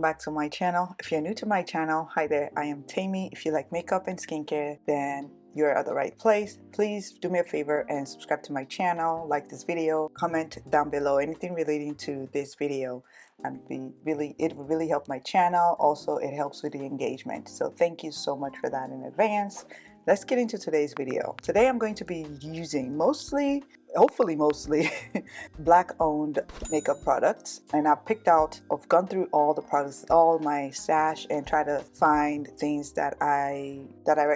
back to my channel. If you're new to my channel, hi there, I am Tamie. If you like makeup and skincare, then you're at the right place. Please do me a favor and subscribe to my channel, like this video, comment down below anything relating to this video, and it will really help my channel. Also, it helps with the engagement, so thank you so much for that in advance. Let's get into today's video. Today I'm going to be using hopefully mostly black-owned makeup products, and I've gone through all the products, all my stash, and try to find things that I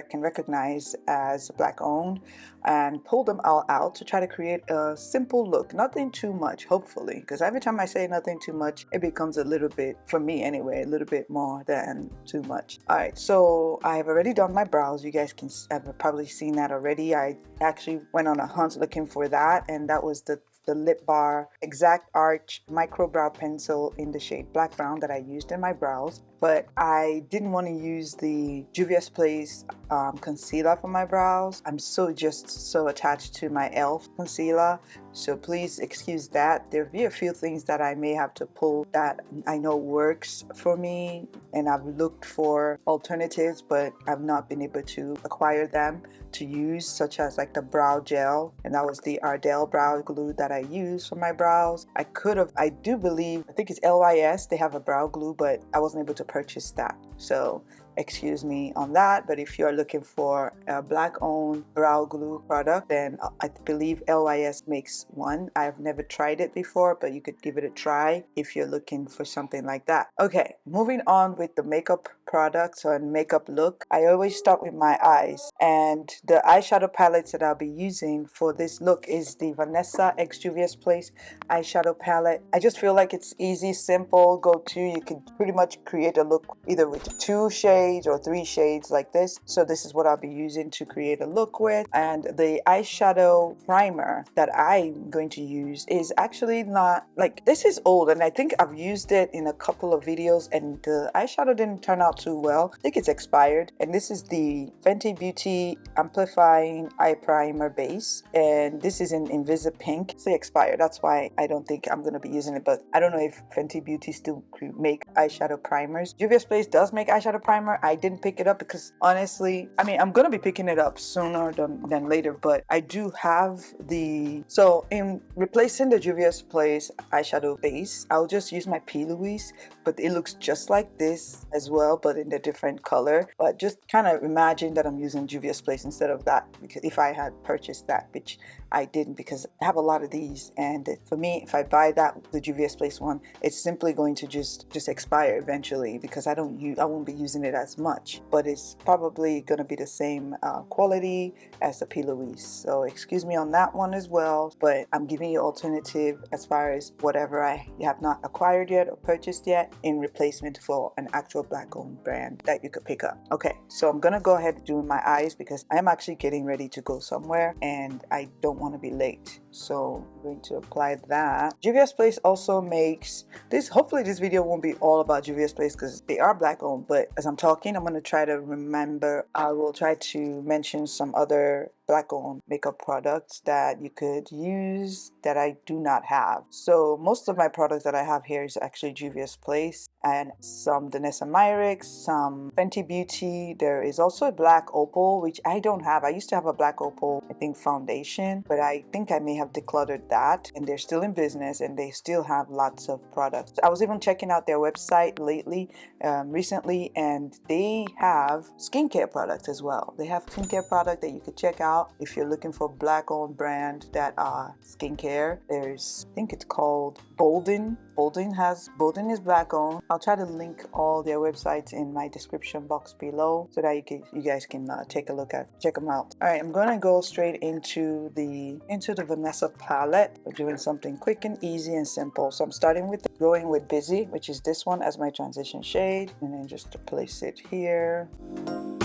can recognize as black-owned, and pull them all out to try to create a simple look. Nothing too much, hopefully, because every time I say nothing too much, it becomes a little bit, for me anyway, a little bit more than too much. All right, so I have already done my brows. You guys have probably seen that already. I actually went on a hunt looking for that, and that was the Lip Bar Exact Arch Micro Brow Pencil in the shade Black Brown that I used in my brows. But I didn't want to use the Juvia's Place concealer for my brows. I'm just so attached to my e.l.f. concealer, so please excuse that. There'll be a few things that I may have to pull that I know works for me, and I've looked for alternatives, but I've not been able to acquire them to use, such as like the brow gel, and that was the Ardell brow glue that I use for my brows. I think it's LYS, they have a brow glue, but I wasn't able to purchase that, so excuse me on that. But if you're looking for a black-owned brow glue product, then I believe LYS makes one. I've never tried it before, but you could give it a try if you're looking for something like that. Okay, moving on with the makeup products or makeup look, I always start with my eyes, and the eyeshadow palettes that I'll be using for this look is the Vanessa X Juvia's Place eyeshadow palette. I just feel like it's easy, simple, go-to. You can pretty much create a look either with 2 shades or 3 shades like this. So this is what I'll be using to create a look with. And the eyeshadow primer that I'm going to use is actually not, like, this is old, and I think I've used it in a couple of videos, and the eyeshadow didn't turn out too well. I think it's expired. And this is the Fenty Beauty Amplifying Eye Primer Base, and this is in Invisa Pink. It's expired, that's why I don't think I'm going to be using it, but I don't know if Fenty Beauty still make eyeshadow primers. Juvia's Place does make eyeshadow primer. I didn't pick it up because honestly, I mean, I'm going to be picking it up sooner than later, but I do have so in replacing the Juvia's Place eyeshadow base, I'll just use my P. Louise, but it looks just like this as well, but in a different color. But just kind of imagine that I'm using Juvia's Place instead of that, because if I had purchased that, which I didn't, because I have a lot of these, and for me, if I buy the Juvia's Place one, it's simply going to just expire eventually, because I won't be using it as much, but it's probably going to be the same quality as the P. Louise. So excuse me on that one as well, but I'm giving you alternative as far as whatever I have not acquired yet or purchased yet in replacement for an actual black-owned brand that you could pick up. Okay, so I'm gonna go ahead and do my eyes because I am actually getting ready to go somewhere and I don't want to be late. So I'm going to apply that. Juvia's Place also makes this. Hopefully this video won't be all about Juvia's Place because they are black owned, but as I'm talking, I'm going to try to remember. I will try to mention some other black owned makeup products that you could use that I do not have. So most of my products that I have here is actually Juvia's Place, and some Danessa Myricks, some Fenty Beauty. There is also a black opal, which I don't have. I used to have a black opal, I think, foundation, but I think I may have decluttered that, and they're still in business and they still have lots of products. I was even checking out their website recently, and they have skincare products as well. They have skincare products that you could check out if you're looking for black owned brand that are skincare. There's, I think it's called Bolden. Bolden is black owned. I'll try to link all their websites in my description box below so that you guys can check them out. All right, I'm gonna go straight into the Vanessa palette. We're doing something quick and easy and simple. So I'm starting with going with Busy, which is this one as my transition shade, and then just to place it here. I'm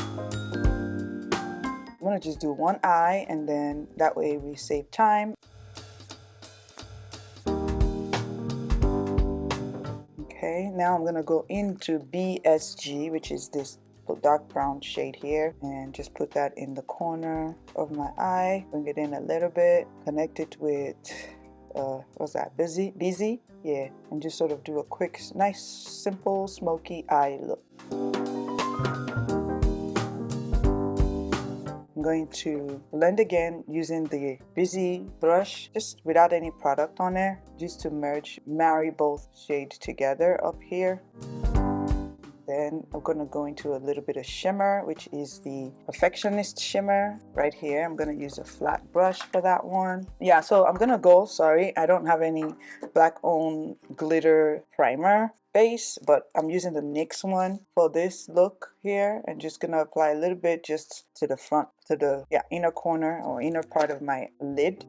gonna just do one eye, and then that way we save time. Okay, now I'm gonna go into BSG, which is this dark brown shade here, and just put that in the corner of my eye. Bring it in a little bit, connect it with what's that, busy, yeah, and just sort of do a quick, nice, simple, smoky eye look. I'm going to blend again using the busy brush, just without any product on there, just to marry both shades together up here. Then I'm going to go into a little bit of shimmer, which is the Perfectionist shimmer right here. I'm going to use a flat brush for that one. Yeah, so I'm going to go, sorry, I don't have any Black Owned glitter primer base, but I'm using the NYX one for this look here, and just going to apply a little bit just to the front, to the inner corner or inner part of my lid.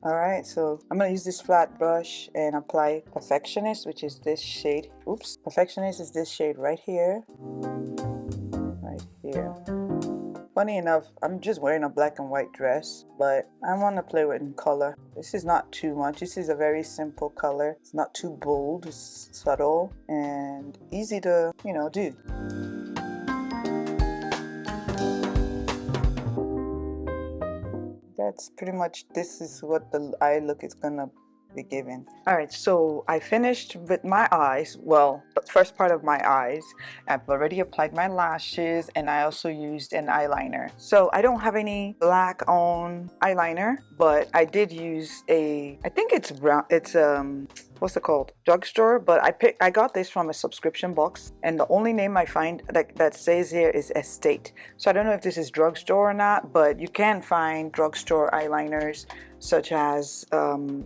Alright, so I'm going to use this flat brush and apply Perfectionist, which is this shade. Oops. Perfectionist is this shade right here. Right here. Funny enough, I'm just wearing a black and white dress, but I want to play with color. This is not too much. This is a very simple color. It's not too bold. It's subtle and easy to, do. That's pretty much, this is what the eye look is gonna be given. Alright, so I finished with my eyes. Well, the first part of my eyes. I've already applied my lashes, and I also used an eyeliner. So I don't have any Black Owned eyeliner, but I did use I think it's brown, it's what's it called, drugstore, but I got this from a subscription box, and the only name I find that says here is Estate. So I don't know if this is drugstore or not, but you can find drugstore eyeliners such as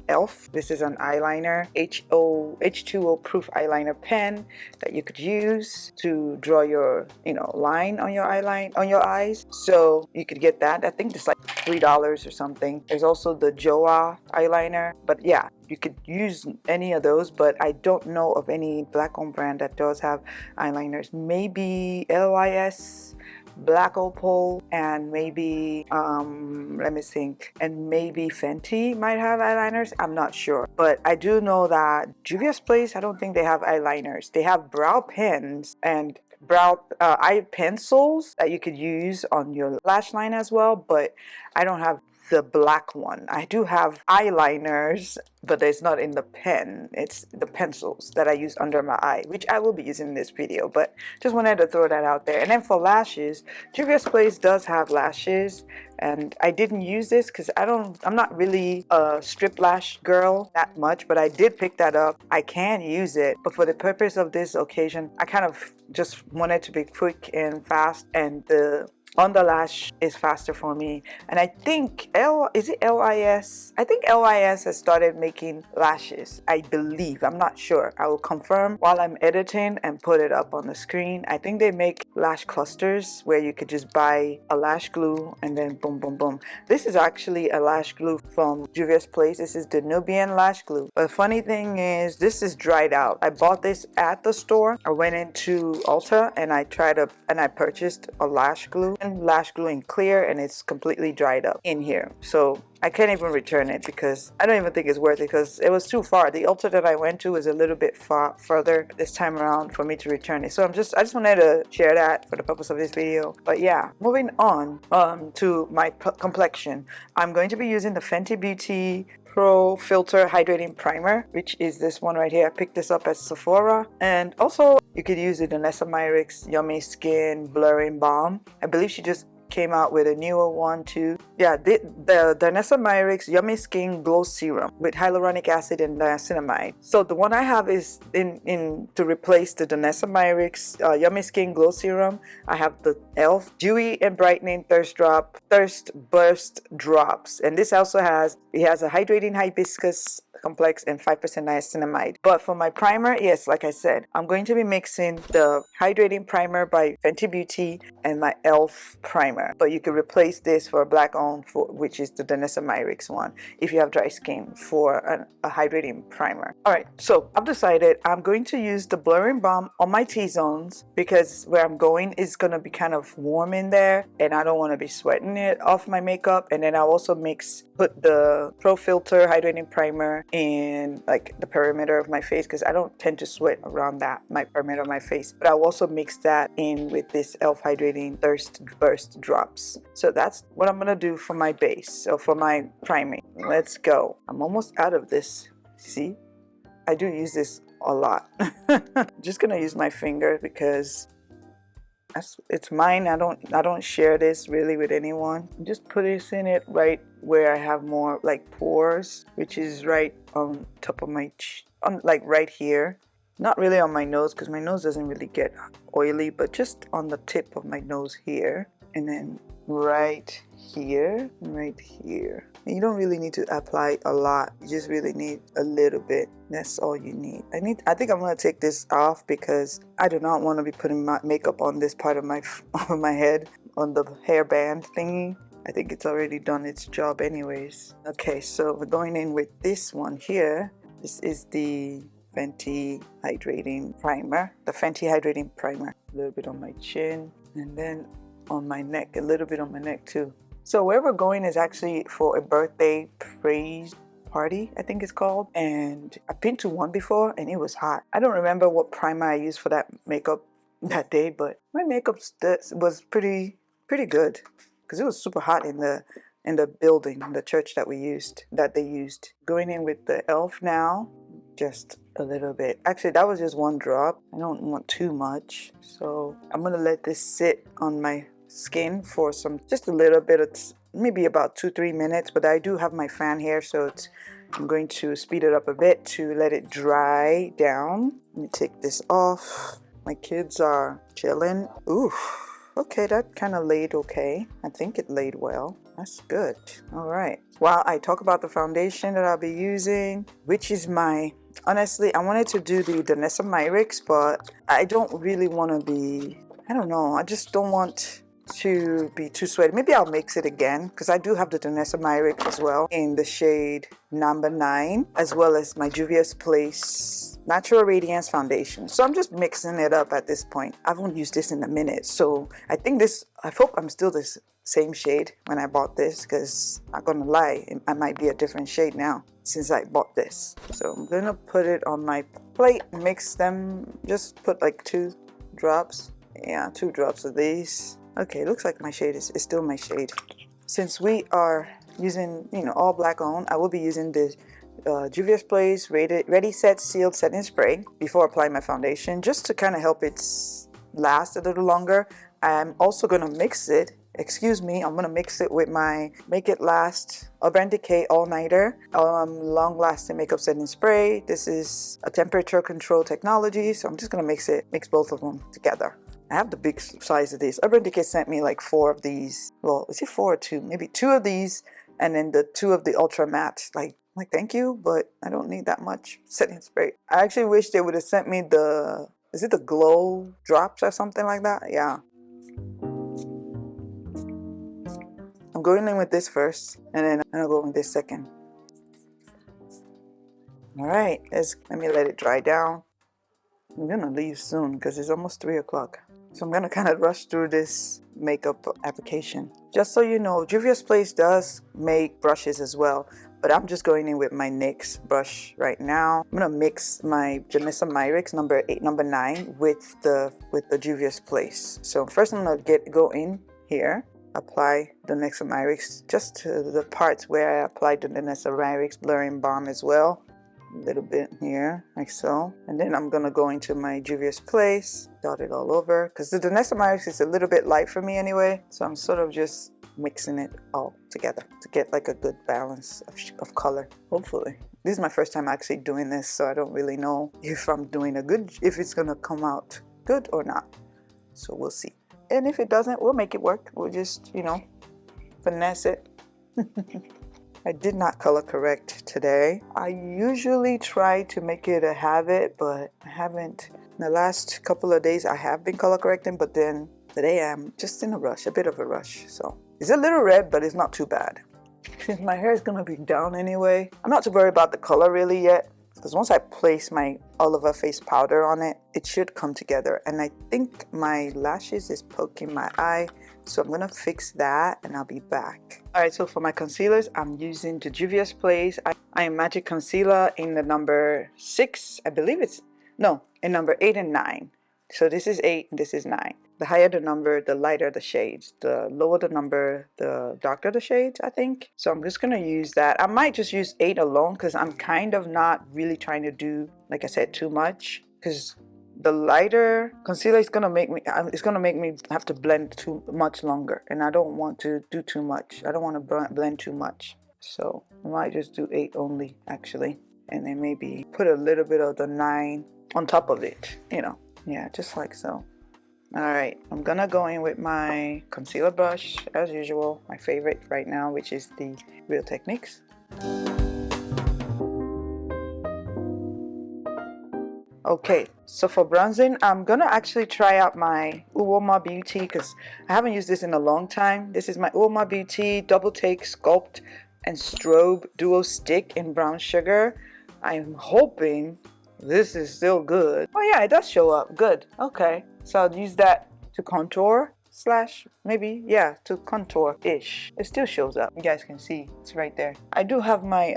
ELF. This is an eyeliner, H2O proof eyeliner pen that you could use to draw your line on your eyes. So you could get that. I think it's like $3 or something. There's also the Joa eyeliner, but yeah, you could use any of those, but I don't know of any Black Owned brand that does have eyeliners. Maybe LYS, Black Opal, and maybe let me think, and maybe Fenty might have eyeliners. I'm not sure, but I do know that Juvia's Place, I don't think they have eyeliners. They have brow pens and brow eye pencils that you could use on your lash line as well, but I don't have the black one. I do have eyeliners, but it's not in the pen. It's the pencils that I use under my eye, which I will be using in this video, but just wanted to throw that out there. And then for lashes, Juvia's Place does have lashes, and I didn't use this because I'm not really a strip lash girl that much, but I did pick that up. I can use it, but for the purpose of this occasion, I kind of just wanted to be quick and fast, and the underlash is faster for me. And I think is it LIS? I think LIS has started making lashes, I believe. I'm not sure. I will confirm while I'm editing and put it up on the screen. I think they make lash clusters where you could just buy a lash glue and then boom boom boom. This is actually a lash glue from Juvia's Place. This is the Nubian lash glue. But the funny thing is, this is dried out. I bought this at the store. I went into Ulta and I purchased a lash glue in clear, and it's completely dried up in here. So I can't even return it because I don't even think it's worth it, because it was too far. The Ulta that I went to was a little bit further this time around for me to return it. So I just wanted to share that for the purpose of this video. But yeah, moving on to my complexion. I'm going to be using the Fenty Beauty Pro Filter Hydrating Primer, which is this one right here. I picked this up at Sephora, and also you could use the Danessa Myricks Yummy Skin Blurring Balm. I believe she just came out with a newer one too. Yeah, the Danessa Myricks Yummy Skin Glow Serum with hyaluronic acid and niacinamide. So the one I have is in to replace the Danessa Myricks Yummy Skin Glow Serum. I have the ELF Dewy and Brightening Thirst Burst Drops, and this also has a hydrating hibiscus complex and 5% niacinamide. But for my primer, yes, like I said, I'm going to be mixing the hydrating primer by Fenty Beauty and my ELF primer. But you could replace this for a Black Owned, which is the Danessa Myricks one, if you have dry skin, for a hydrating primer. Alright, so I've decided I'm going to use the blurring balm on my T-zones, because where I'm going is going to be kind of warm in there, and I don't want to be sweating it off my makeup. And then I'll also mix put the Pro Filter Hydrating Primer in like the perimeter of my face because I don't tend to sweat around that, my perimeter of my face. But I'll also mix that in with this e.l.f. Hydrating Thirst Burst drops. So that's what I'm gonna do for my base, so for my priming. Let's go. I'm almost out of this. See? I do use this a lot. I'm just gonna use my finger because it's mine. I don't share this really with anyone. Just put this in it right where I have more like pores, which is right on top of my like right here. Not really on my nose because my nose doesn't really get oily, but just on the tip of my nose here, and then right here, right here. And you don't really need to apply a lot. You just really need a little bit. That's all you need. I think I'm gonna take this off because I do not want to be putting my makeup on this part of my of my head, on the hairband thingy. I think it's already done its job anyways. Okay, so we're going in with this one here. This is the Fenty Hydrating Primer. The Fenty Hydrating Primer. A little bit on my chin and then on my neck, a little bit on my neck too. So where we're going is actually for a birthday praise party, I think it's called, and I've been to one before and it was hot. I don't remember what primer I used for that makeup that day, but my makeup was pretty good because it was super hot in the building, the church that they used. Going in with the e.l.f. now, just a little bit. Actually, that was just one drop. I don't want too much, so I'm gonna let this sit on my skin for just a little bit of maybe about 2-3 minutes, but I do have my fan here, so I'm going to speed it up a bit to let it dry down. Let me take this off. My kids are chilling. Ooh, okay, that kind of laid okay. I think it laid well. That's good. All right, while I talk about the foundation that I'll be using, which is honestly, I wanted to do the Danessa Myricks, but I don't really want to be, I don't know, I just don't want to be too sweaty. Maybe I'll mix it again because I do have the Danessa Myrick as well in the shade number 9, as well as my Juvia's Place Natural Radiance foundation. So I'm just mixing it up at this point. I haven't used this in a minute, so I hope I'm still this same shade when I bought this, because I'm not gonna lie, I might be a different shade now since I bought this. So I'm gonna put it on my plate, mix them, just put like 2 drops. Yeah, 2 drops of these. Okay, looks like my shade is still my shade. Since we are using, all black owned, I will be using the Juvia's Place Ready Set Sealed Setting Spray before applying my foundation, just to kind of help it last a little longer. I'm also going to mix it, I'm going to mix it with my Make It Last Urban Decay All Nighter Long Lasting Makeup Setting Spray. This is a temperature control technology, so I'm just going to mix both of them together. I have the big size of these. Urban Decay sent me like 4 of these. Well, is it 4 or 2? Maybe 2 of these, and then the 2 of the Ultra Matte. Like thank you, but I don't need that much setting spray. I actually wish they would have sent me is it the Glow Drops or something like that? Yeah. I'm going in with this first, and then I'm gonna go with this second. All right, let me let it dry down. I'm gonna leave soon because it's almost 3 o'clock. So I'm gonna kind of rush through this makeup application. Just so you know, Juvia's Place does make brushes as well, but I'm just going in with my NYX brush right now. I'm gonna mix my Danessa Myricks number 9 with the Juvia's Place. So first I'm gonna go in here, apply the Danessa Myricks just to the parts where I applied the Danessa Myricks blurring balm as well. A little bit here, like so. And then I'm gonna go into my Juvia's Place, dot it all over, because the Danessa Myricks is a little bit light for me anyway, so I'm sort of just mixing it all together to get like a good balance of color, hopefully. This is my first time actually doing this, so I don't really know if I'm doing if it's gonna come out good or not. So we'll see. And if it doesn't, we'll make it work. We'll just, finesse it. I did not color correct today. I usually try to make it a habit, but I haven't. In the last couple of days, I have been color correcting, but then today I'm just in a rush, a bit of a rush. So it's a little red, but it's not too bad. Since my hair is gonna be down anyway, I'm not too worried about the color really yet. because once I place my Oliver face powder on it, it should come together. And I think my lashes is poking my eye, so I'm gonna fix that and I'll be back. Alright, so for my concealers, I'm using the Juvia's Place I Am Magic Concealer in the number 6, I believe it's, no, in number 8 and 9. So this is 8 and this is 9. The higher the number, the lighter the shades. The lower the number, the darker the shades, I think. So I'm just going to use that. I might just use 8 alone because I'm kind of not really trying to do, like I said, too much. Because the lighter concealer is going to make me, it's going to make me have to blend too much longer. And I don't want to do too much. I don't want to blend too much. So I might just do 8 only, actually. And then maybe put a little bit of the 9 on top of it, you know. Yeah, just like so. Alright, I'm gonna go in with my concealer brush as usual, my favorite right now, which is the Real Techniques. Okay, so for bronzing, I'm gonna actually try out my BlackOwnedBeauty because I haven't used this in a long time. This is my BlackOwnedBeauty Double Take Sculpt and Strobe Duo Stick in Brown Sugar. I'm hoping this is still good. Oh yeah, it does show up. Good. Okay. So I'll use that to contour slash maybe, yeah, to contour-ish. It still shows up. You guys can see. It's right there. I do have my,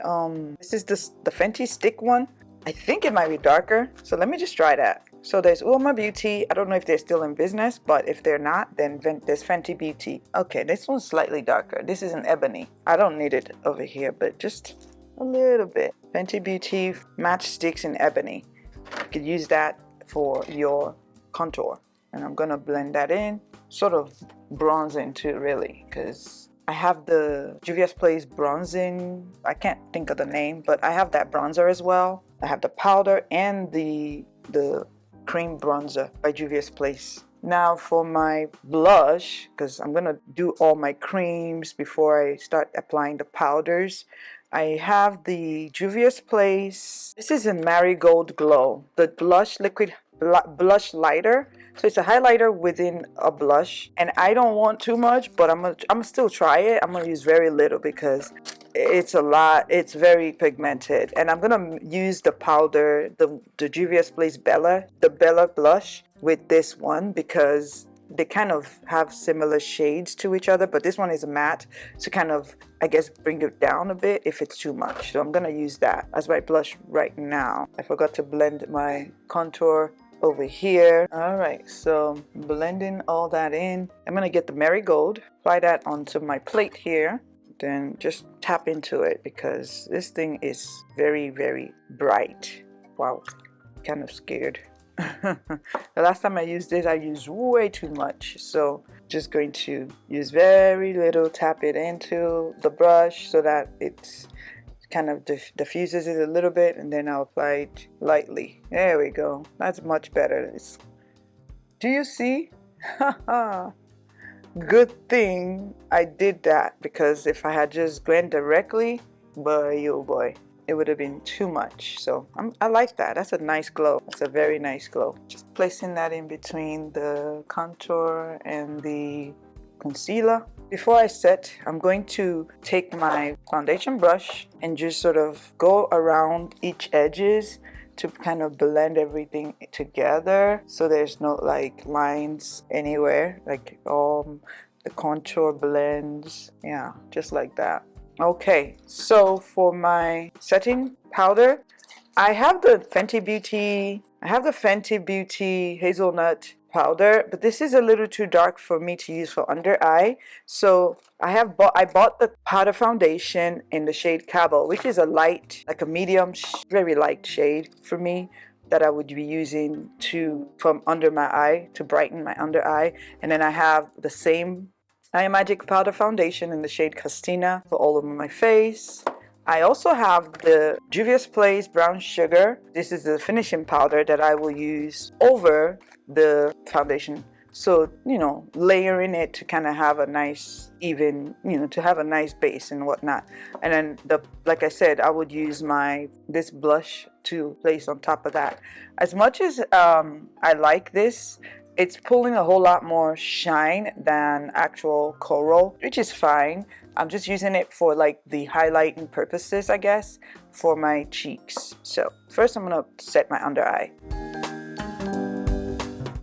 this is the Fenty stick one. I think it might be darker. So let me just try that. So there's BlackOwnedBeauty. I don't know if they're still in business, but if they're not, then there's Fenty Beauty. Okay, this one's slightly darker. This is an ebony. I don't need it over here, but just a little bit. Fenty Beauty Match Sticks in Ebony. You could use that for your contour. And I'm gonna blend that in, sort of bronzing too, really, because I have the Juvia's Place bronzing. I can't think of the name, but I have that bronzer as well. I have the powder and the cream bronzer by Juvia's Place. Now for my blush, because I'm gonna do all my creams before I start applying the powders. I have the Juvia's Place. This is in Marigold Glow, the blush liquid blush lighter. So it's a highlighter within a blush, and I don't want too much, but I'm gonna still try it. I'm gonna use very little because it's a lot. It's very pigmented, and I'm gonna use the powder, the Juvia's Place the Bella blush with this one because they kind of have similar shades to each other, but this one is a matte to kind of, I guess, bring it down a bit if it's too much. So I'm gonna use that as my blush right now. I forgot to blend my contour over here. All right, so blending all that in. I'm gonna get the Marigold, apply that onto my plate here, then just tap into it because this thing is very, very bright. Wow, kind of scared. The last time I used this, I used way too much, so just going to use very little, tap it into the brush so that it's kind of diffuses it a little bit, and then I'll apply it lightly. There we go. That's much better. Do you see? Good thing I did that, because if I had just gone directly, boy oh boy, it would have been too much. So I like that. That's a nice glow. That's a very nice glow. Just placing that in between the contour and the concealer. Before I set, I'm going to take my foundation brush and just sort of go around each edges to kind of blend everything together so there's no like lines anywhere, like the contour blends. Yeah, just like that. Okay, so for my setting powder, I have the Fenty Beauty Hazelnut powder, but this is a little too dark for me to use for under eye. So I bought the powder foundation in the shade Cabo, which is a light, like a medium, very light shade for me that I would be using from under my eye to brighten my under eye. And then I have the same I Am Magic powder foundation in the shade Castina for all over my face. I also have the Juvia's Place Brown Sugar. This is the finishing powder that I will use over the foundation. So, you know, layering it to kind of have a nice even, you know, to have a nice base and whatnot. And then like I said, I would use this blush to place on top of that. As much as I like this, it's pulling a whole lot more shine than actual coral, which is fine. I'm just using it for like the highlighting purposes, I guess, for my cheeks. So first I'm gonna set my under eye.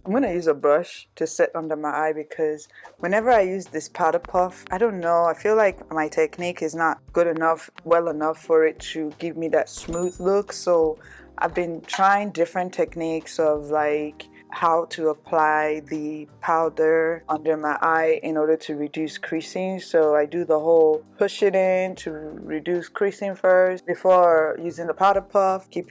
I'm gonna use a brush to set under my eye because whenever I use this powder puff, I don't know, I feel like my technique is not good enough, well enough for it to give me that smooth look. So I've been trying different techniques of like how to apply the powder under my eye in order to reduce creasing. So I do the whole push it in to reduce creasing first before using the powder puff. Keep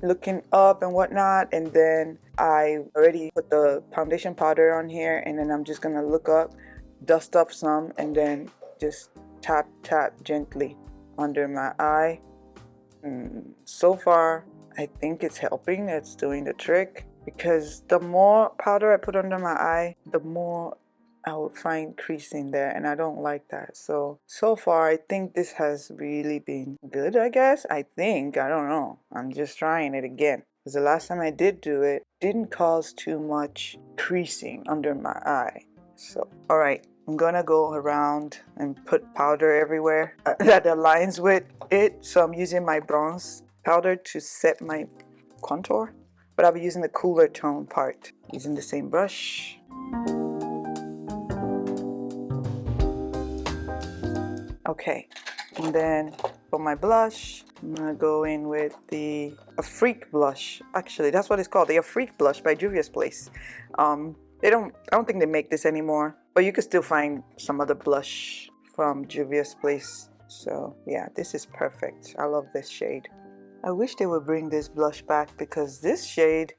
looking up and whatnot, and then I already put the foundation powder on here, and then I'm just gonna look up, dust up some, and then just tap gently under my eye. So far I think it's helping, it's doing the trick, because the more powder I put under my eye, the more I would find creasing there, and I don't like that. So far I think this has really been good, I guess. I don't know, I'm just trying it again because the last time I did do it didn't cause too much creasing under my eye. So alright, I'm gonna go around and put powder everywhere that aligns with it. So I'm using my bronze powder to set my contour, but I'll be using the cooler tone part, using the same brush. Okay, and then for my blush, I'm gonna go in with the Freak blush. Actually, that's what it's called, the Freak blush by Juvia's Place. I don't think they make this anymore, but you can still find some other blush from Juvia's Place. So yeah, this is perfect. I love this shade. I wish they would bring this blush back because this shade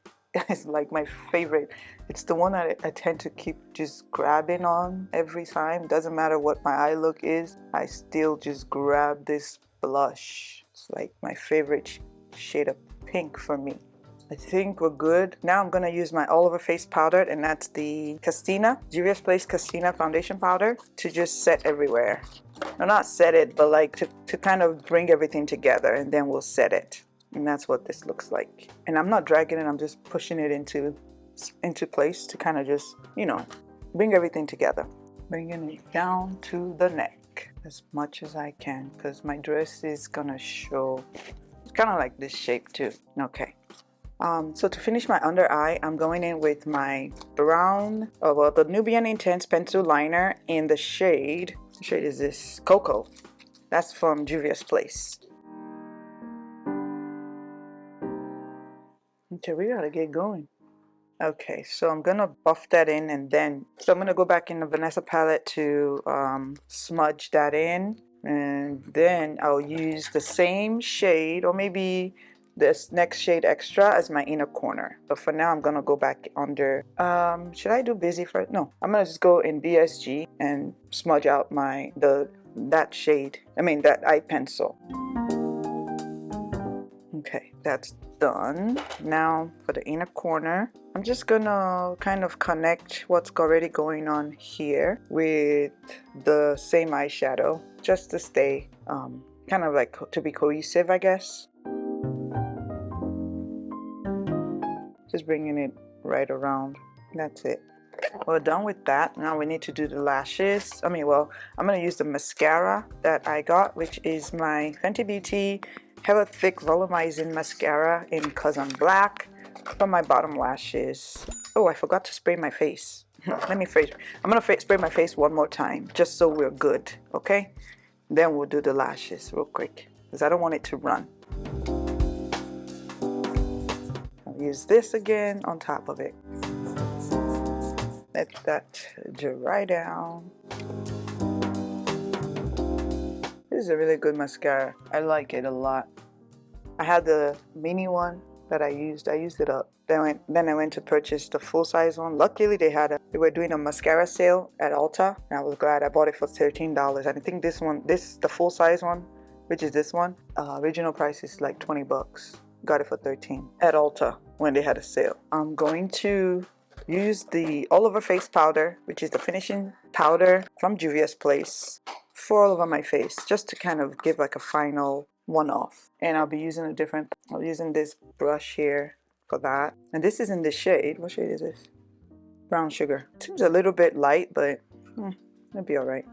is like my favorite. It's the one I tend to keep just grabbing on every time. Doesn't matter what my eye look is, I still just grab this blush. It's like my favorite shade of pink for me. I think we're good. Now I'm gonna use my all over face powder, and that's the Juvia's Place Castina foundation powder, to just set everywhere. No, not set it, but like to kind of bring everything together, and then we'll set it. And that's what this looks like. And I'm not dragging it, I'm just pushing it into place to kind of just, you know, bring everything together. Bringing it down to the neck as much as I can because my dress is gonna show. It's kind of like this shape too. Okay. So to finish my under eye, I'm going in with my the Nubian Intense Pencil Liner in the shade. What shade is this? Cocoa. That's from Juvia's Place. Okay, we gotta get going. Okay, so I'm gonna buff that in, and then I'm gonna go back in the Vanessa palette to smudge that in, and then I'll use the same shade, or maybe this next shade extra, as my inner corner. But for now I'm gonna go back under should I do Busy first? No, I'm gonna just go in BSG and smudge out that shade, that eye pencil. Okay, that's done. Now for the inner corner, I'm just gonna kind of connect what's already going on here with the same eyeshadow, just to stay kind of like to be cohesive, I guess. Just bringing it right around. That's it. We're done with that. Now we need to do the lashes. I'm gonna use the mascara that I got, which is my Fenty Beauty Hella Thick Volumizing Mascara in Cause I'm Black for my bottom lashes. Oh, I forgot to spray my face. I'm gonna spray my face one more time, just so we're good, okay? Then we'll do the lashes real quick, because I don't want it to run. I'll use this again on top of it. Let that dry down. This is a really good mascara. I like it a lot. I had the mini one that I used it up. Then I went to purchase the full-size one. Luckily they were doing a mascara sale at Ulta, and I was glad I bought it for $13. And I think the full-size one, which is this one, original price is like 20 bucks. Got it for 13 at Ulta when they had a sale. I'm going to use the all over face powder, which is the finishing powder from Juvia's Place, for all over my face, just to kind of give like a final one-off. And I'll be using this brush here for that. And this is in the shade, what shade is this? Brown Sugar. Seems a little bit light, but it'll be all right.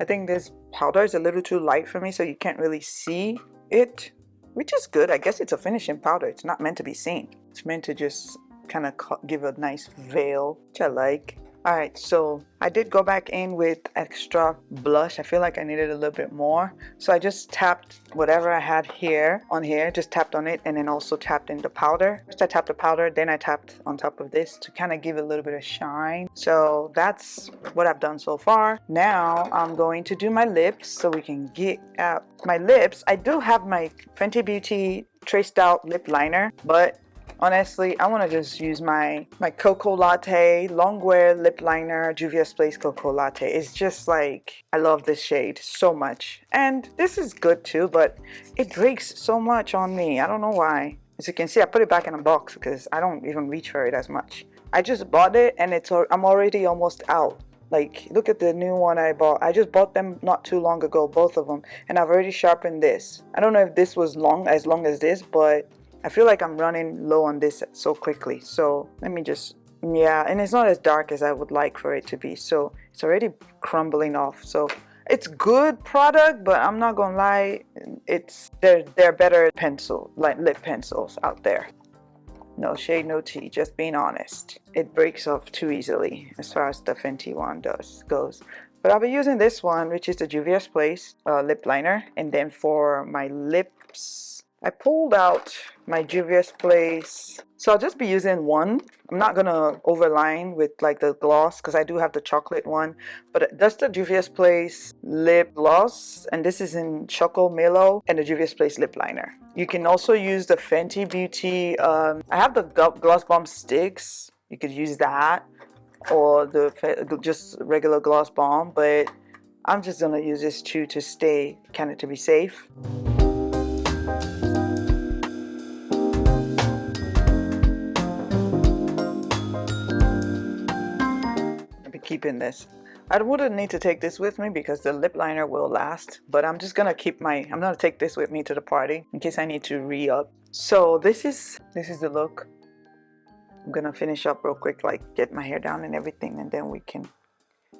I think this powder is a little too light for me, so you can't really see it, which is good. I guess it's a finishing powder. It's not meant to be seen. It's meant to just kind of give a nice veil, which I like. All right, so I did go back in with extra blush. I feel like I needed a little bit more. So I just tapped whatever I had here on here, just tapped on it, and then also tapped in the powder. First I tapped the powder, then I tapped on top of this to kind of give a little bit of shine. So that's what I've done so far. Now I'm going to do my lips so we can get out my lips. I do have my Fenty Beauty traced out lip liner, but honestly, I want to just use my Cocoa Latte Longwear Lip Liner, Juvia's Place Cocoa Latte. It's just like, I love this shade so much. And this is good too, but it breaks so much on me. I don't know why. As you can see, I put it back in a box because I don't even reach for it as much. I just bought it and I'm already almost out. Like, look at the new one I bought. I just bought them not too long ago, both of them. And I've already sharpened this. I don't know if this was as long as this, but I feel like I'm running low on this so quickly. So let me just, yeah, and it's not as dark as I would like for it to be. So it's already crumbling off. So it's good product, but I'm not gonna lie, they're better pencil, like lip pencils out there. No shade, no tea, just being honest. It breaks off too easily as far as the Fenty one goes. But I'll be using this one, which is the Juvia's Place lip liner. And then for my lips, I pulled out my Juvia's Place. So I'll just be using one. I'm not gonna overline with like the gloss because I do have the chocolate one. But that's the Juvia's Place lip gloss. And this is in Choco Milo and the Juvia's Place lip liner. You can also use the Fenty Beauty. I have the Gloss Bomb sticks. You could use that. Or the just regular Gloss Bomb. But I'm just gonna use this too to stay to be safe. Keeping this. I wouldn't need to take this with me because the lip liner will last, but I'm just gonna I'm gonna take this with me to the party in case I need to re-up. So this is the look. I'm gonna finish up real quick, like get my hair down and everything, and then we can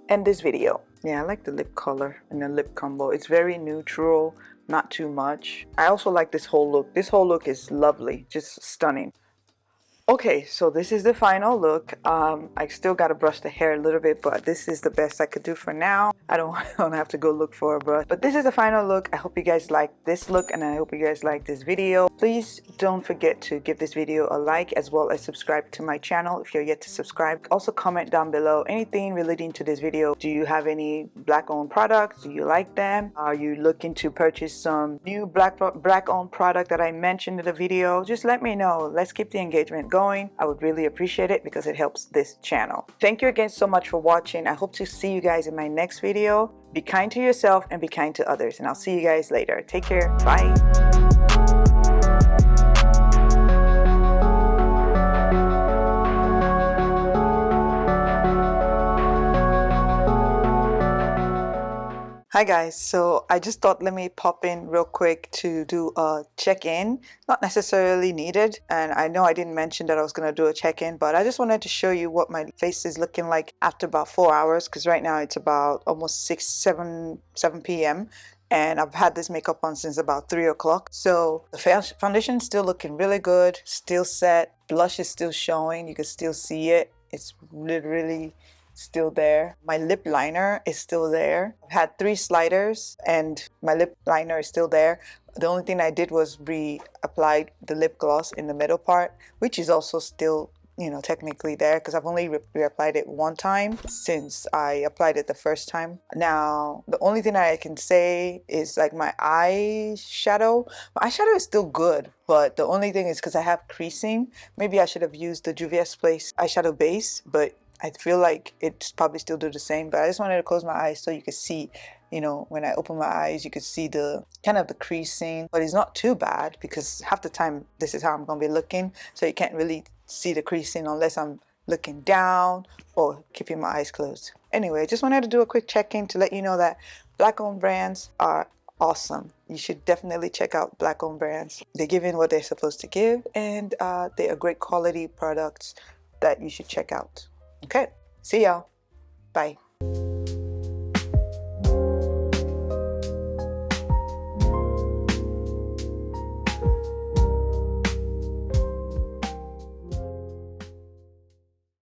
end this video. Yeah, I like the lip color and the lip combo. It's very neutral, not too much. I also like this whole look. This whole look is lovely, just stunning. Okay, so this is the final look. I still gotta brush the hair a little bit, but this is the best I could do for now. I don't have to go look for a brush. But this is the final look. I hope you guys like this look and I hope you guys like this video. Please don't forget to give this video a like as well as subscribe to my channel if you're yet to subscribe. Also comment down below anything relating to this video. Do you have any black-owned products? Do you like them? Are you looking to purchase some new black-owned product that I mentioned in the video? Just let me know. Let's keep the engagement going. I would really appreciate it because it helps this channel. Thank you again so much for watching. I hope to see you guys in my next video. Be kind to yourself and be kind to others, and I'll see you guys later. Take care. Bye. Hi guys, so I just thought let me pop in real quick to do a check-in. Not necessarily needed, and I know I didn't mention that I was going to do a check-in, but I just wanted to show you what my face is looking like after about 4 hours, because right now it's about almost 7 p.m. and I've had this makeup on since about 3 o'clock. So the foundation is still looking really good, still set, blush is still showing, you can still see it. It's really still there. My lip liner is still there. I've had 3 sliders and my lip liner is still there. The only thing I did was reapplied the lip gloss in the middle part, which is also still, you know, technically there because I've only reapplied it one time since I applied it the first time. Now, the only thing I can say is like my eyeshadow. My eyeshadow is still good, but the only thing is because I have creasing. Maybe I should have used the Juvia's Place eyeshadow base, but I feel like it's probably still do the same. But I just wanted to close my eyes so you could see, you know, when I open my eyes, you could see the kind of the creasing, but it's not too bad because half the time this is how I'm going to be looking. So you can't really see the creasing unless I'm looking down or keeping my eyes closed. Anyway, I just wanted to do a quick check-in to let you know that black-owned brands are awesome. You should definitely check out black-owned brands. They're giving what they're supposed to give, and they are great quality products that you should check out. Okay, see y'all. Bye.